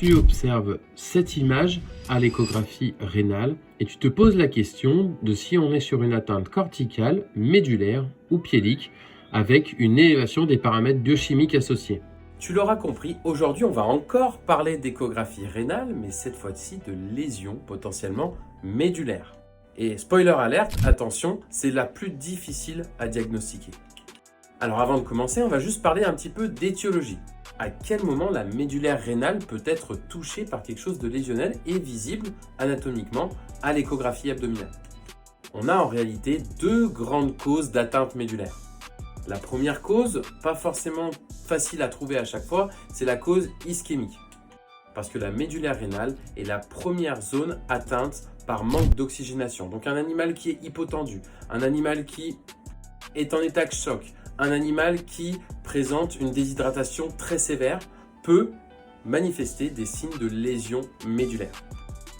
tu observes cette image à l'échographie rénale et tu te poses la question de si on est sur une atteinte corticale, médulaire ou piédique avec une élévation des paramètres biochimiques associés. Tu l'auras compris, aujourd'hui on va encore parler d'échographie rénale, mais cette fois-ci de lésions potentiellement médulaires. Et spoiler alerte, attention, c'est la plus difficile à diagnostiquer. Alors avant de commencer, on va juste parler un petit peu d'étiologie. À quel moment la médulaire rénale peut être touchée par quelque chose de lésionnel et visible anatomiquement à l'échographie abdominale? On a en réalité deux grandes causes d'atteinte médulaire. La première cause, pas forcément facile à trouver à chaque fois, c'est la cause ischémique. Parce que la médulaire rénale est la première zone atteinte par manque d'oxygénation. Donc un animal qui est hypotendu, un animal qui est en état de choc, un animal qui présente une déshydratation très sévère peut manifester des signes de lésion médulaire.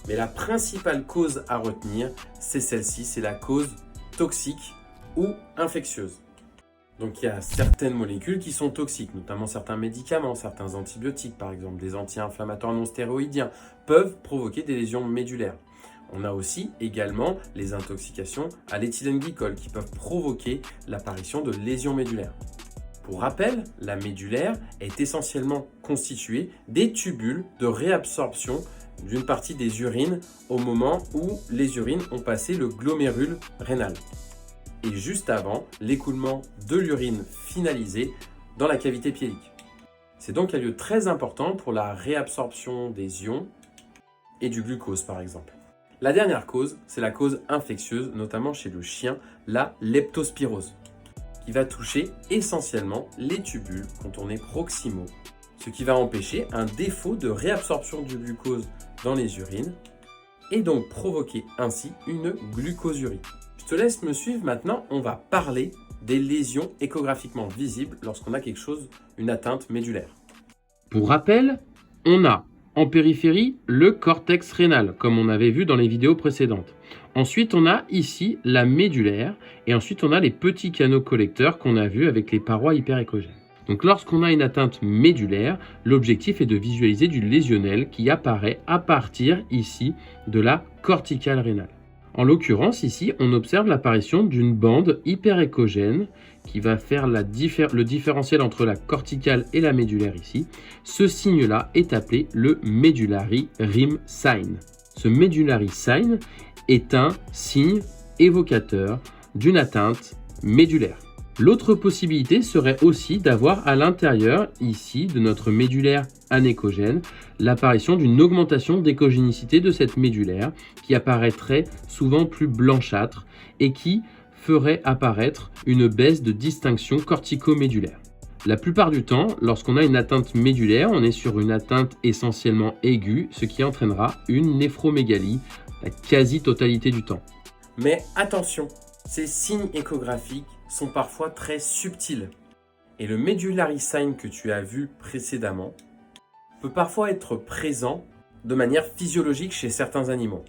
Mais la principale cause à retenir, c'est celle-ci, c'est la cause toxique ou infectieuse. Donc il y a certaines molécules qui sont toxiques, notamment certains médicaments, certains antibiotiques par exemple, des anti-inflammatoires non stéroïdiens peuvent provoquer des lésions médulaires. On a aussi également les intoxications à l'éthylène glycol qui peuvent provoquer l'apparition de lésions médulaires. Pour rappel, la médulaire est essentiellement constituée des tubules de réabsorption d'une partie des urines au moment où les urines ont passé le glomérule rénal. Et juste avant l'écoulement de l'urine finalisée dans la cavité piédique. C'est donc un lieu très important pour la réabsorption des ions et du glucose par exemple. La dernière cause, c'est la cause infectieuse, notamment chez le chien, la leptospirose, qui va toucher essentiellement les tubules contournés proximaux, ce qui va empêcher un défaut de réabsorption du glucose dans les urines et donc provoquer ainsi une glucosurie. Je te laisse me suivre maintenant, on va parler des lésions échographiquement visibles lorsqu'on a quelque chose, une atteinte médulaire. Pour rappel, on a en périphérie le cortex rénal, comme on avait vu dans les vidéos précédentes. Ensuite, on a ici la médulaire et ensuite on a les petits canaux collecteurs qu'on a vus avec les parois hyperéchogènes. Donc lorsqu'on a une atteinte médulaire, l'objectif est de visualiser du lésionnel qui apparaît à partir ici de la corticale rénale. En l'occurrence, ici, on observe l'apparition d'une bande hyperéchogène qui va faire le différentiel entre la corticale et la médulaire ici. Ce signe-là est appelé le medullary rim sign. Ce medullary sign est un signe évocateur d'une atteinte médulaire. L'autre possibilité serait aussi d'avoir à l'intérieur, ici, de notre médulaire anéchogène, l'apparition d'une augmentation d'échogénicité de cette médulaire qui apparaîtrait souvent plus blanchâtre et qui ferait apparaître une baisse de distinction cortico-médulaire. La plupart du temps, lorsqu'on a une atteinte médulaire, on est sur une atteinte essentiellement aiguë, ce qui entraînera une néphromégalie la quasi-totalité du temps. Mais attention, ces signes échographiques sont parfois très subtils. Et le medullary sign que tu as vu précédemment peut parfois être présent de manière physiologique chez certains animaux.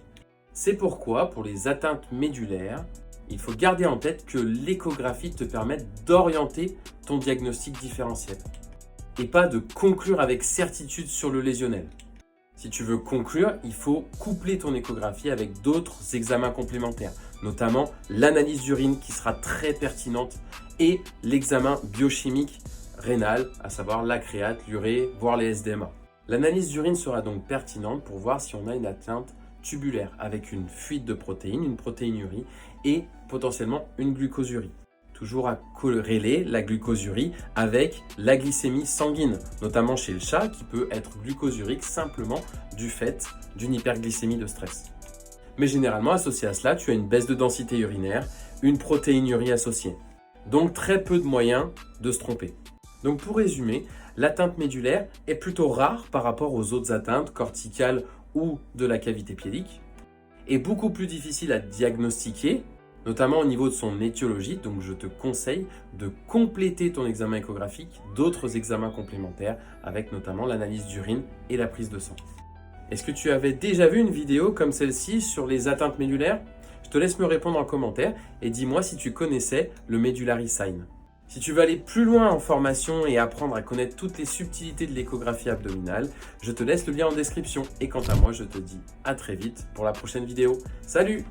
C'est pourquoi, pour les atteintes médulaires, il faut garder en tête que l'échographie te permet d'orienter ton diagnostic différentiel et pas de conclure avec certitude sur le lésionnel. Si tu veux conclure, il faut coupler ton échographie avec d'autres examens complémentaires, notamment l'analyse d'urine qui sera très pertinente et l'examen biochimique rénal, à savoir la créate, l'urée, voire les SDMA. L'analyse d'urine sera donc pertinente pour voir si on a une atteinte tubulaire avec une fuite de protéines, une protéinurie et potentiellement une glucosurie. Toujours à corréler la glucosurie avec la glycémie sanguine, notamment chez le chat qui peut être glucosurique simplement du fait d'une hyperglycémie de stress. Mais généralement associé à cela, tu as une baisse de densité urinaire, une protéinurie associée. Donc très peu de moyens de se tromper. Donc pour résumer, l'atteinte médulaire est plutôt rare par rapport aux autres atteintes corticales ou de la cavité piédique, est beaucoup plus difficile à diagnostiquer, notamment au niveau de son étiologie, donc je te conseille de compléter ton examen échographique d'autres examens complémentaires avec notamment l'analyse d'urine et la prise de sang. Est-ce que tu avais déjà vu une vidéo comme celle-ci sur les atteintes médulaires? Je te laisse me répondre en commentaire et dis-moi si tu connaissais le medullary sign. Si tu veux aller plus loin en formation et apprendre à connaître toutes les subtilités de l'échographie abdominale, je te laisse le lien en description. Et quant à moi, je te dis à très vite pour la prochaine vidéo. Salut!